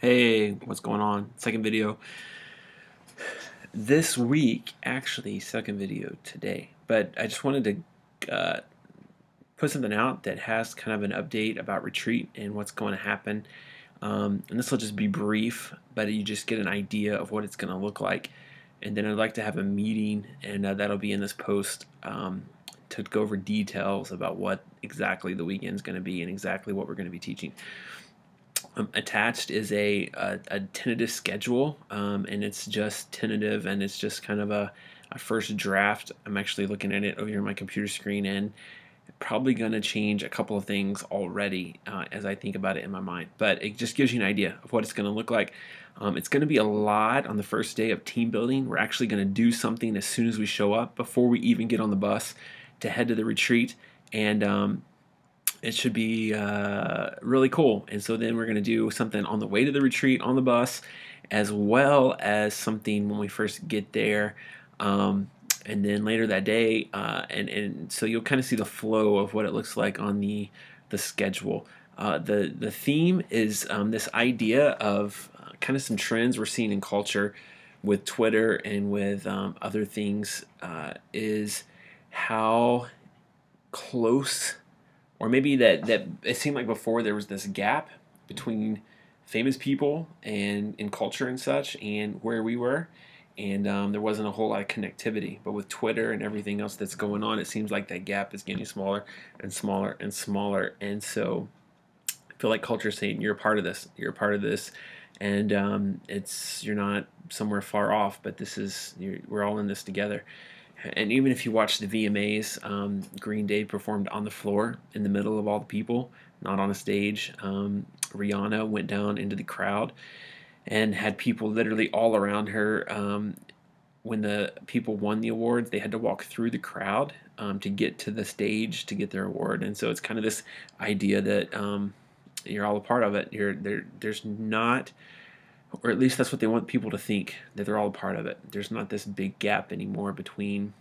Hey, what's going on? Second video this week, actually, second video today. But I just wanted to put something out that has kind of an update about retreat and what's going to happen. And this will just be brief, but you just get an idea of what it's going to look like. And then I'd like to have a meeting, and that'll be in this post to go over details about what exactly the weekend's going to be and exactly what we're going to be teaching. Attached is a tentative schedule, and it's just tentative, and it's just kind of a first draft. I'm actually looking at it over here on my computer screen, and probably going to change a couple of things already as I think about it in my mind. But it just gives you an idea of what it's going to look like. It's going to be a lot on the first day of team building. We're actually going to do something as soon as we show up, before we even get on the bus to head to the retreat, and it should be really cool. And so then we're going to do something on the way to the retreat on the bus, as well as something when we first get there, and then later that day. And so you'll kind of see the flow of what it looks like on the schedule. The theme is this idea of kind of some trends we're seeing in culture with Twitter and with other things, is how close, or maybe that it seemed like before there was this gap between famous people and in culture and such, and where we were, and there wasn't a whole lot of connectivity. But with Twitter and everything else that's going on, it seems like that gap is getting smaller and smaller and smaller. And so I feel like culture is saying, you're a part of this, you're a part of this, and you're not somewhere far off, but we're all in this together. And even if you watch the VMAs, Green Day performed on the floor in the middle of all the people, not on a stage. Rihanna went down into the crowd and had people literally all around her. When the people won the awards, they had to walk through the crowd to get to the stage to get their award. And so it's kind of this idea that you're all a part of it. There's not, or at least that's what they want people to think, that they're all a part of it. There's not this big gap anymore between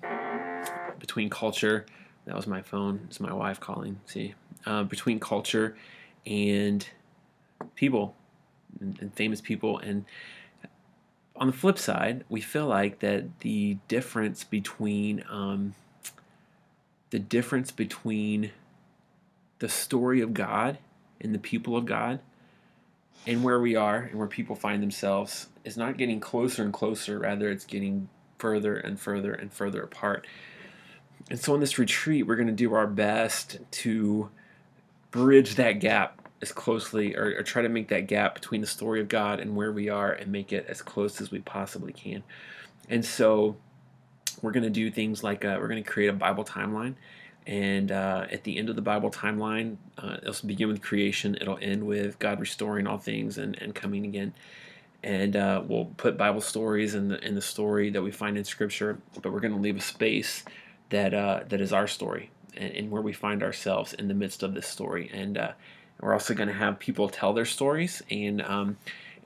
culture. That was my phone. It's my wife calling. See, between culture and people and famous people. And on the flip side, we feel like that the difference between the story of God and the people of God, and where we are and where people find themselves, is not getting closer and closer. Rather, it's getting further and further and further apart. And so in this retreat, we're going to do our best to bridge that gap as closely, or try to make that gap between the story of God and where we are, and make it as close as we possibly can. And so we're going to do things like we're going to create a Bible timeline. And at the end of the Bible timeline, it'll begin with creation. It'll end with God restoring all things and coming again. And we'll put Bible stories in the story that we find in Scripture, but we're going to leave a space that is our story, and where we find ourselves in the midst of this story. And we're also going to have people tell their stories, and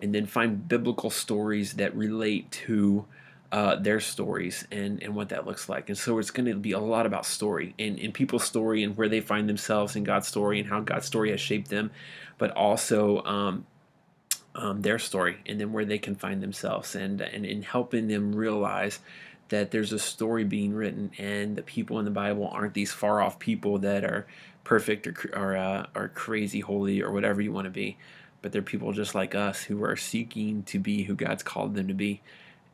then find biblical stories that relate to their stories and what that looks like. And so it's going to be a lot about story, and people's story, and where they find themselves in God's story, and how God's story has shaped them, but also their story, and then where they can find themselves, and in helping them realize that there's a story being written, and the people in the Bible aren't these far off people that are perfect or crazy holy or whatever you want to be, but they're people just like us who are seeking to be who God's called them to be.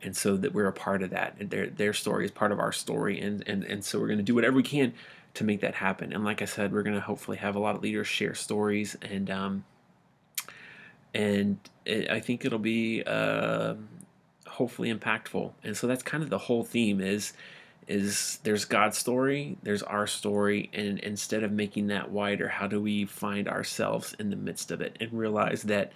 And so that we're a part of that, and their story is part of our story, and so we're going to do whatever we can to make that happen. And like I said, we're going to hopefully have a lot of leaders share stories, and I think it'll be hopefully impactful. And so that's kind of the whole theme is there's God's story, there's our story, and instead of making that wider, how do we find ourselves in the midst of it, and realize that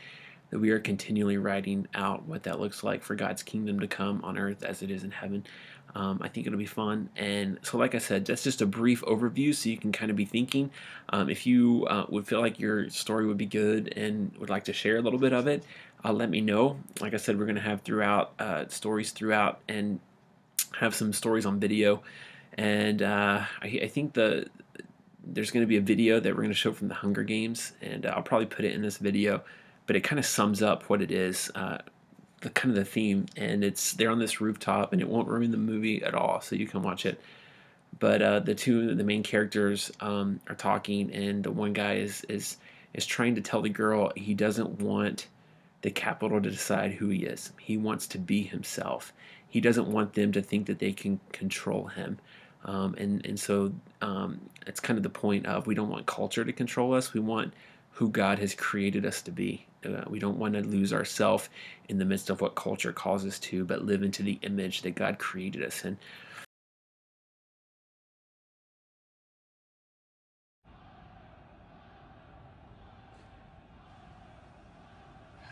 we are continually writing out what that looks like for God's kingdom to come on earth as it is in heaven. I think it'll be fun. And so like I said, that's just a brief overview, so you can kind of be thinking. If you would feel like your story would be good and would like to share a little bit of it, let me know. Like I said, we're going to have stories throughout, and have some stories on video. And I think there's going to be a video that we're going to show from the Hunger Games, and I'll probably put it in this video. but it kind of sums up what it is, the kind of the theme. And they're on this rooftop, and it won't ruin the movie at all, so you can watch it. But the main characters are talking, and the one guy is trying to tell the girl he doesn't want the Capitol to decide who he is. He wants to be himself. He doesn't want them to think that they can control him. And so it's kind of the point of, we don't want culture to control us. We want who God has created us to be. We don't want to lose ourselves in the midst of what culture calls us to, but live into the image that God created us in.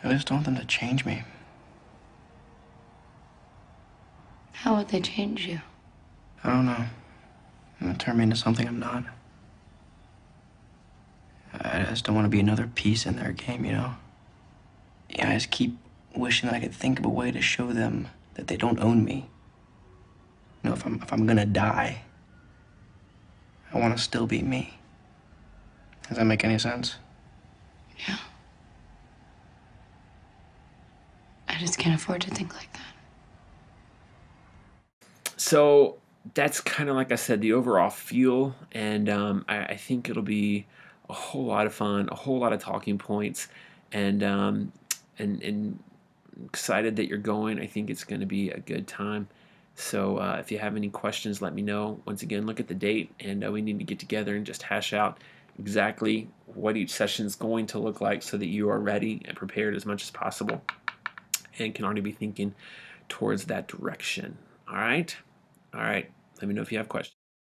I just don't want them to change me. How would they change you? I don't know. I'm gonna turn me into something I'm not. I just don't want to be another piece in their game, you know? Yeah, I just keep wishing that I could think of a way to show them that they don't own me. You know, if I'm gonna die, I want to still be me. Does that make any sense? Yeah. I just can't afford to think like that. So that's kind of, like I said, the overall feel, and I think it'll be a whole lot of fun, a whole lot of talking points, and excited that you're going. I think it's going to be a good time. So if you have any questions, let me know. Once again, look at the date, and we need to get together and just hash out exactly what each session is going to look like, so that you are ready and prepared as much as possible, and can already be thinking towards that direction. All right? All right. Let me know if you have questions.